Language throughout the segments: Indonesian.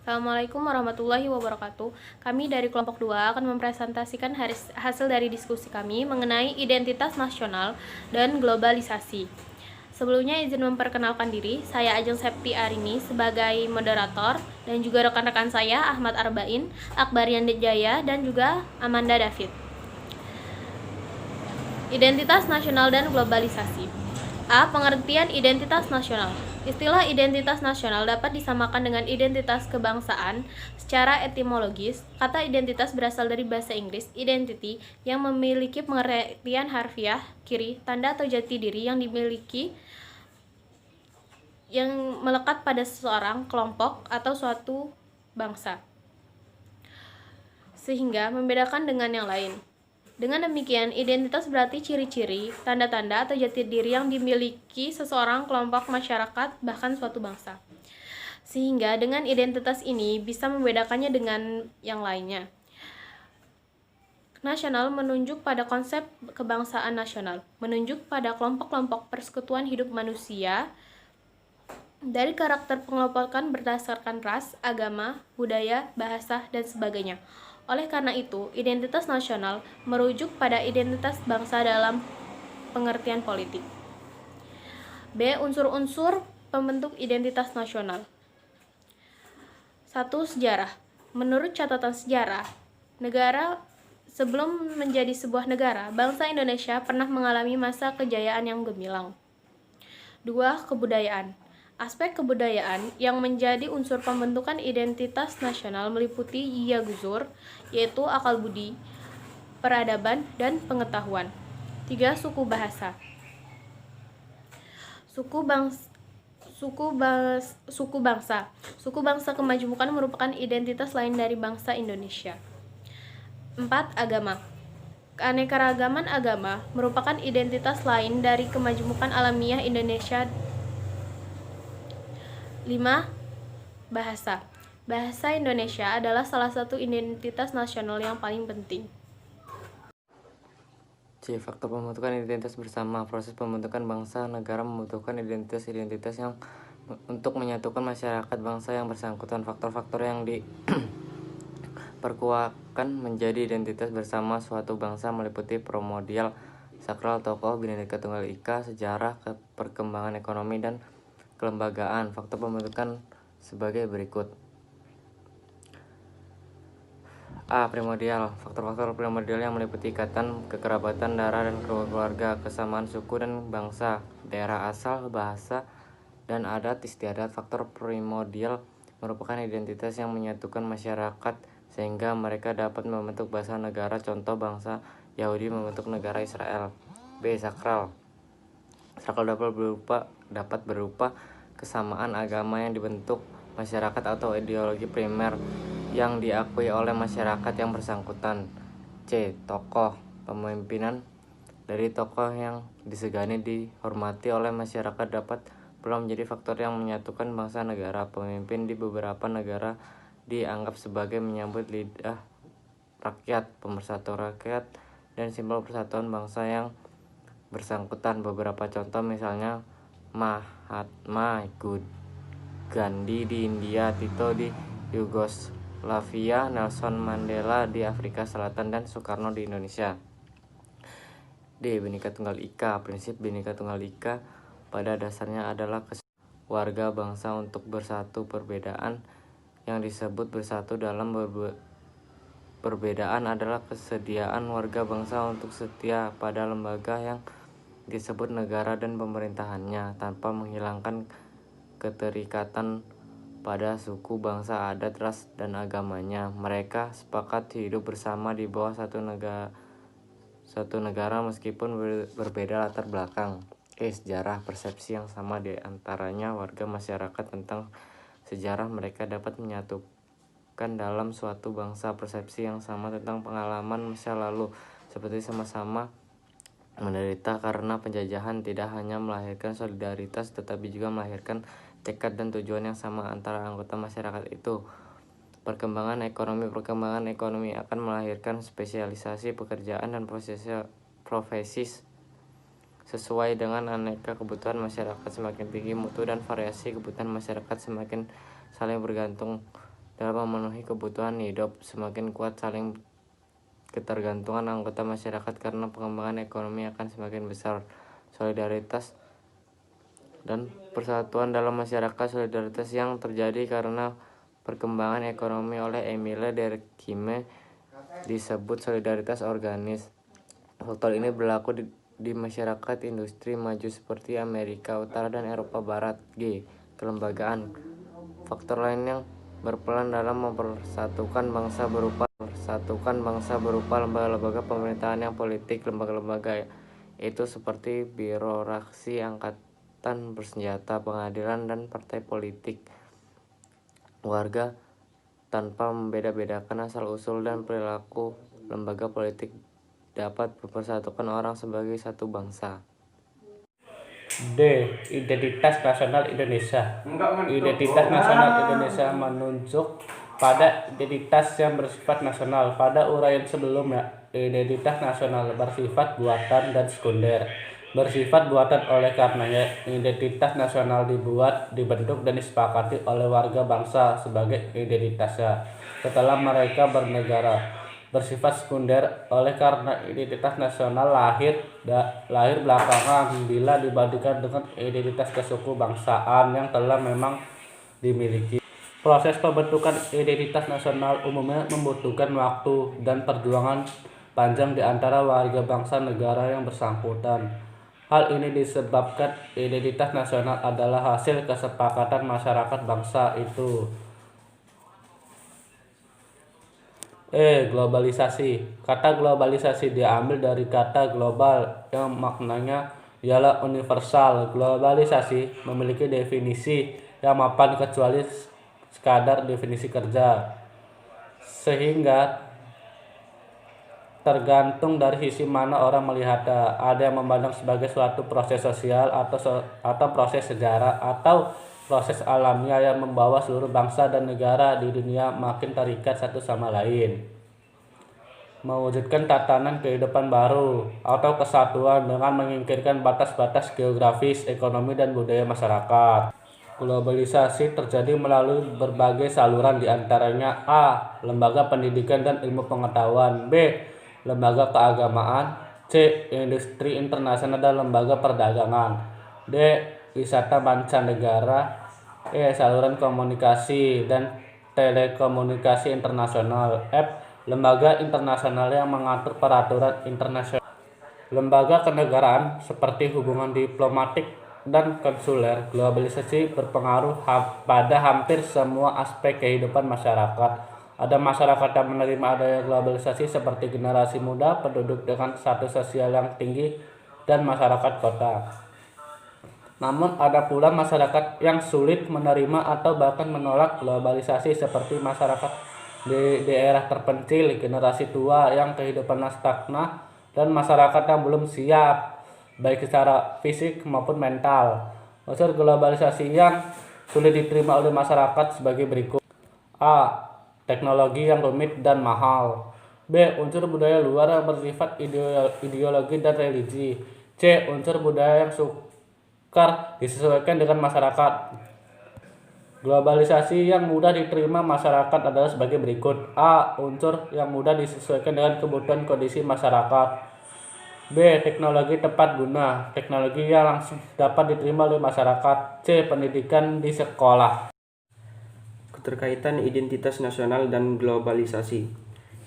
Assalamualaikum warahmatullahi wabarakatuh. Kami dari kelompok 2 akan mempresentasikan hasil dari diskusi kami mengenai identitas nasional dan globalisasi. Sebelumnya izin memperkenalkan diri, saya Ajeng Septi Arini sebagai moderator dan juga rekan-rekan saya Ahmad Arbain, Akbar Jaya, dan juga Amanda David. Identitas nasional dan globalisasi. A. Pengertian identitas nasional. Istilah identitas nasional dapat disamakan dengan identitas kebangsaan. Secara etimologis, kata identitas berasal dari bahasa Inggris identity yang memiliki pengertian harfiah, ciri, tanda atau jati diri yang melekat pada seseorang, kelompok, atau suatu bangsa, sehingga membedakan dengan yang lain. Dengan demikian, identitas berarti ciri-ciri, tanda-tanda, atau jati diri yang dimiliki seseorang, kelompok, masyarakat, bahkan suatu bangsa. Sehingga dengan identitas ini bisa membedakannya dengan yang lainnya. Nasional menunjuk pada konsep kebangsaan nasional, menunjuk pada kelompok-kelompok persekutuan hidup manusia dari karakter pengelompokan berdasarkan ras, agama, budaya, bahasa, dan sebagainya. Oleh karena itu, identitas nasional merujuk pada identitas bangsa dalam pengertian politik. B. Unsur-unsur pembentuk identitas nasional. 1. Sejarah. Menurut catatan sejarah, negara sebelum menjadi sebuah negara, bangsa Indonesia pernah mengalami masa kejayaan yang gemilang. 2. Kebudayaan. Aspek kebudayaan yang menjadi unsur pembentukan identitas nasional meliputi Iya Guzur, yaitu akal budi, peradaban, dan pengetahuan. 3. Suku bahasa. Suku bangsa kemajemukan merupakan identitas lain dari bangsa Indonesia. 4. Agama. Keanekaragaman agama merupakan identitas lain dari kemajemukan alamiah Indonesia. 5. Bahasa. Bahasa Indonesia adalah salah satu identitas nasional yang paling penting. C. Faktor pembentukan identitas bersama. Proses pembentukan bangsa negara membutuhkan identitas-identitas yang untuk menyatukan masyarakat bangsa yang bersangkutan. Faktor-faktor yang diperkuatkan menjadi identitas bersama suatu bangsa meliputi primordial, sakral, tokoh, Bhinneka Tunggal Ika, sejarah, perkembangan ekonomi, dan kelembagaan. Faktor pembentukan sebagai berikut. A. Primordial. Faktor-faktor primordial yang meliputi ikatan kekerabatan darah dan keluarga, kesamaan suku dan bangsa, daerah asal, bahasa, dan adat istiadat. Faktor primordial merupakan identitas yang menyatukan masyarakat sehingga mereka dapat membentuk bangsa negara. Contoh, bangsa Yahudi membentuk negara Israel. B. Sakral. Sakral dapat berupa kesamaan agama yang dibentuk masyarakat atau ideologi primer yang diakui oleh masyarakat yang bersangkutan. C. Tokoh. Pemimpinan dari tokoh yang disegani dihormati oleh masyarakat dapat pula menjadi faktor yang menyatukan bangsa negara. Pemimpin di beberapa negara dianggap sebagai menyambut lidah rakyat, pemersatu rakyat, dan simbol persatuan bangsa yang bersangkutan. Beberapa contoh misalnya Mahatma Gandhi di India, Tito di Yugoslavia, Nelson Mandela di Afrika Selatan, dan Soekarno di Indonesia. D. Bhinneka Tunggal Ika. Prinsip Bhinneka Tunggal Ika pada dasarnya adalah warga bangsa untuk bersatu perbedaan. Yang disebut bersatu dalam perbedaan adalah kesediaan warga bangsa untuk setia pada lembaga yang disebut negara dan pemerintahannya tanpa menghilangkan keterikatan pada suku, bangsa, adat, ras, dan agamanya. Mereka sepakat hidup bersama di bawah satu negara meskipun berbeda latar belakang. Sejarah. Persepsi yang sama di antaranya warga masyarakat tentang sejarah mereka dapat menyatukan dalam suatu bangsa. Persepsi yang sama tentang pengalaman masa lalu seperti sama-sama menderita karena penjajahan tidak hanya melahirkan solidaritas tetapi juga melahirkan tekad dan tujuan yang sama antara anggota masyarakat itu. Perkembangan ekonomi akan melahirkan spesialisasi pekerjaan dan profesi sesuai dengan aneka kebutuhan masyarakat. Semakin tinggi mutu dan variasi kebutuhan masyarakat, semakin saling bergantung dalam memenuhi kebutuhan hidup. Semakin kuat saling ketergantungan anggota masyarakat karena pengembangan ekonomi akan semakin besar. Solidaritas dan persatuan dalam masyarakat. Solidaritas yang terjadi karena perkembangan ekonomi oleh Emile Durkheim disebut solidaritas organis. Faktor ini berlaku di masyarakat industri maju seperti Amerika Utara dan Eropa Barat. G. Kelembagaan. Faktor lain yang berperan dalam mempersatukan bangsa berupa lembaga-lembaga pemerintahan yang politik. Lembaga-lembaga itu seperti birokrasi, angkatan bersenjata, pengadilan, dan partai politik. Warga tanpa membeda-bedakan asal-usul dan perilaku. Lembaga politik dapat mempersatukan orang sebagai satu bangsa. D. Identitas nasional Indonesia. Identitas nasional Indonesia menunjuk pada identitas yang bersifat nasional. Pada uraian sebelumnya, identitas nasional bersifat buatan dan sekunder. Bersifat buatan oleh karenanya identitas nasional dibentuk dan disepakati oleh warga bangsa sebagai identitasnya setelah mereka bernegara. Bersifat sekunder oleh karena identitas nasional lahir belakangan bila dibandingkan dengan identitas kesuku bangsaan yang telah memang dimiliki. Proses pembentukan identitas nasional umumnya membutuhkan waktu dan perjuangan panjang di antara warga bangsa negara yang bersangkutan. Hal ini disebabkan identitas nasional adalah hasil kesepakatan masyarakat bangsa itu. Globalisasi. Kata globalisasi diambil dari kata global yang maknanya ialah universal. Globalisasi memiliki definisi yang mapan kecuali sekadar definisi kerja, sehingga tergantung dari sisi mana orang melihatnya. Ada yang memandang sebagai suatu proses sosial atau proses sejarah atau proses alamiah yang membawa seluruh bangsa dan negara di dunia makin terikat satu sama lain. Mewujudkan tatanan kehidupan baru atau kesatuan dengan menyingkirkan batas-batas geografis, ekonomi, dan budaya masyarakat. Globalisasi terjadi melalui berbagai saluran, diantaranya A. Lembaga pendidikan dan ilmu pengetahuan, B. Lembaga keagamaan, C. Industri internasional dan lembaga perdagangan, D. Wisata mancanegara, E. Saluran komunikasi dan telekomunikasi internasional, F. Lembaga internasional yang mengatur peraturan internasional. Lembaga kenegaraan seperti hubungan diplomatik dan konsuler. Globalisasi berpengaruh pada hampir semua aspek kehidupan masyarakat. Ada masyarakat yang menerima adanya globalisasi seperti generasi muda, penduduk dengan status sosial yang tinggi, dan masyarakat kota. Namun ada pula masyarakat yang sulit menerima atau bahkan menolak globalisasi seperti masyarakat di daerah terpencil, generasi tua yang kehidupannya stagnan, dan masyarakat yang belum siap baik secara fisik maupun mental. Unsur globalisasi yang sulit diterima oleh masyarakat sebagai berikut. A. Teknologi yang rumit dan mahal. B. Unsur budaya luar yang bersifat ideologi dan religi. C. Unsur budaya yang sukar disesuaikan dengan masyarakat. Globalisasi yang mudah diterima masyarakat adalah sebagai berikut. A. Unsur yang mudah disesuaikan dengan kebutuhan kondisi masyarakat. B. Teknologi tepat guna. Teknologi yang langsung dapat diterima oleh masyarakat. C. Pendidikan di sekolah. Keterkaitan identitas nasional dan globalisasi.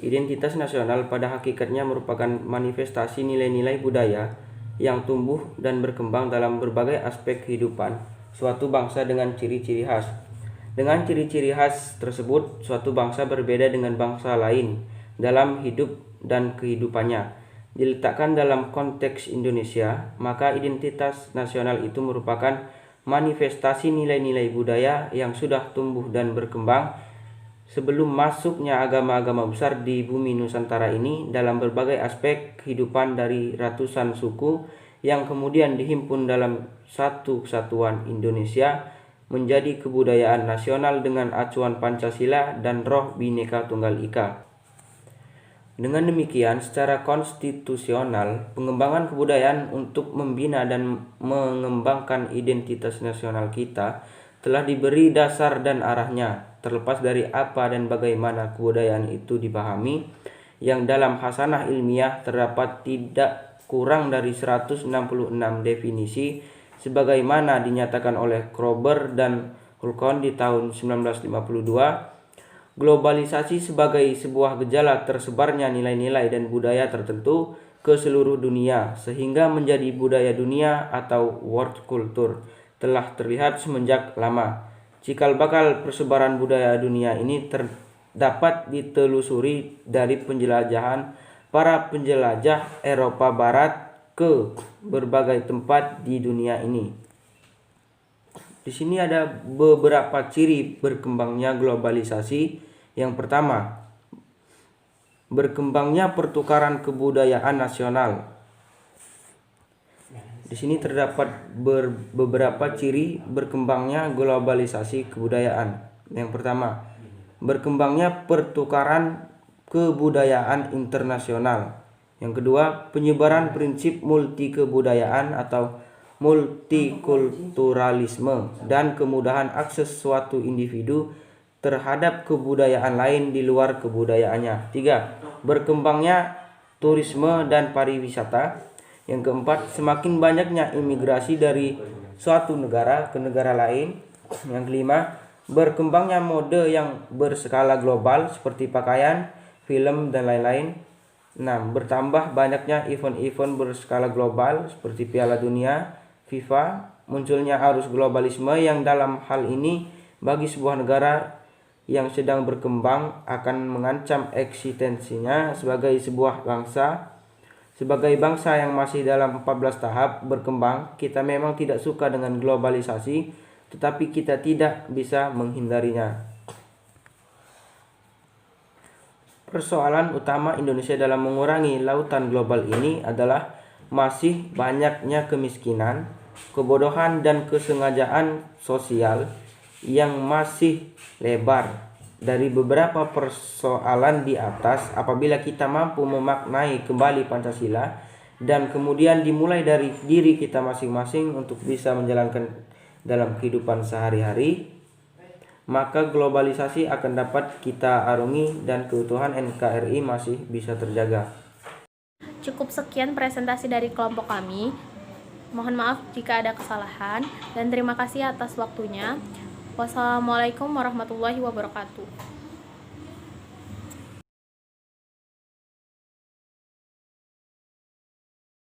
Identitas nasional pada hakikatnya merupakan manifestasi nilai-nilai budaya yang tumbuh dan berkembang dalam berbagai aspek kehidupan suatu bangsa dengan ciri-ciri khas. Dengan ciri-ciri khas tersebut, suatu bangsa berbeda dengan bangsa lain dalam hidup dan kehidupannya. Diletakkan dalam konteks Indonesia, maka identitas nasional itu merupakan manifestasi nilai-nilai budaya yang sudah tumbuh dan berkembang sebelum masuknya agama-agama besar di bumi Nusantara ini dalam berbagai aspek kehidupan dari ratusan suku yang kemudian dihimpun dalam satu kesatuan Indonesia menjadi kebudayaan nasional dengan acuan Pancasila dan roh Bhinneka Tunggal Ika. Dengan demikian, secara konstitusional, pengembangan kebudayaan untuk membina dan mengembangkan identitas nasional kita telah diberi dasar dan arahnya. terlepas dari apa dan bagaimana kebudayaan itu dipahami, yang dalam hasanah ilmiah terdapat tidak kurang dari 166 definisi sebagaimana dinyatakan oleh Kroeber dan Hulcon di tahun 1952. Globalisasi sebagai sebuah gejala tersebarnya nilai-nilai dan budaya tertentu ke seluruh dunia sehingga menjadi budaya dunia atau world culture telah terlihat semenjak lama. Cikal bakal persebaran budaya dunia ini dapat ditelusuri dari penjelajahan para penjelajah Eropa Barat ke berbagai tempat di dunia ini. Di sini ada beberapa ciri berkembangnya globalisasi. Yang pertama, berkembangnya pertukaran kebudayaan nasional. Di sini terdapat beberapa ciri berkembangnya globalisasi kebudayaan. Yang pertama, berkembangnya pertukaran kebudayaan internasional. Yang kedua, penyebaran prinsip multikebudayaan atau multikulturalisme dan kemudahan akses suatu individu terhadap kebudayaan lain di luar kebudayaannya. Tiga, berkembangnya turisme dan pariwisata. Yang keempat, semakin banyaknya imigrasi dari suatu negara ke negara lain. Yang kelima, berkembangnya mode yang berskala global seperti pakaian, film, dan lain-lain. 6. Bertambah banyaknya event-event berskala global seperti Piala Dunia, FIFA. Munculnya arus globalisme yang dalam hal ini bagi sebuah negara yang sedang berkembang akan mengancam eksistensinya sebagai sebuah bangsa. Sebagai bangsa yang masih dalam 14 tahap berkembang, kita memang tidak suka dengan globalisasi, tetapi kita tidak bisa menghindarinya. Persoalan utama Indonesia dalam mengurangi lautan global ini adalah masih banyaknya kemiskinan, kebodohan, dan kesengajaan sosial yang masih lebar. Dari beberapa persoalan di atas, apabila kita mampu memaknai kembali Pancasila dan kemudian dimulai dari diri kita masing-masing untuk bisa menjalankan dalam kehidupan sehari-hari, maka globalisasi akan dapat kita arungi dan keutuhan NKRI masih bisa terjaga. Cukup sekian presentasi dari kelompok kami. Mohon maaf jika ada kesalahan dan terima kasih atas waktunya. Wassalamualaikum warahmatullahi wabarakatuh.